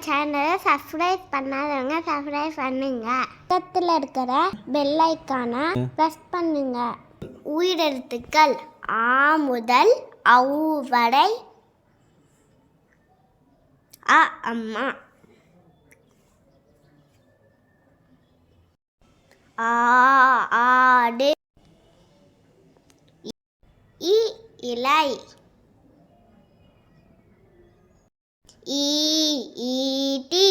சேனலை சப்ஸ்கிரைப் பண்ணாதவங்க சப்ஸ்கிரைப் பண்ணுங்க. பக்கத்தில் இருக்கிற பெல் ஐக்கானை ப்ரெஸ் பண்ணுங்க. உயிரெழுத்துக்கள் ஆ முதல் ஔ வரை. அ அம்மா, ஆ ஆடு, இ இலை, ஈ ஈட்டி,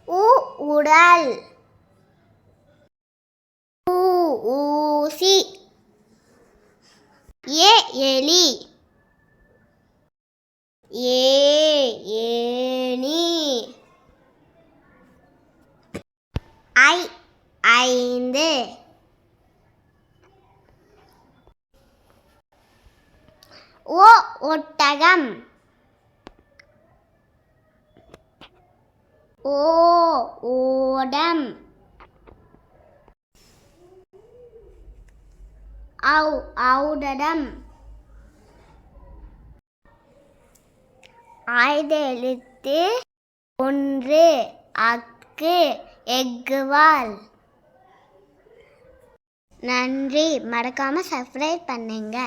உ உடல், ஊ ஊசி, ஏ எலி, ஏ ஏணி, ஐ ஐந்து, ஓ ஒட்டகம், ஓ ஓடம், ஔ ஔடடம். 5 எழுத்து 1 அக்கு எக்குவால். நன்றி. மறக்காம சப்ஸ்கிரைப் பண்ணுங்க.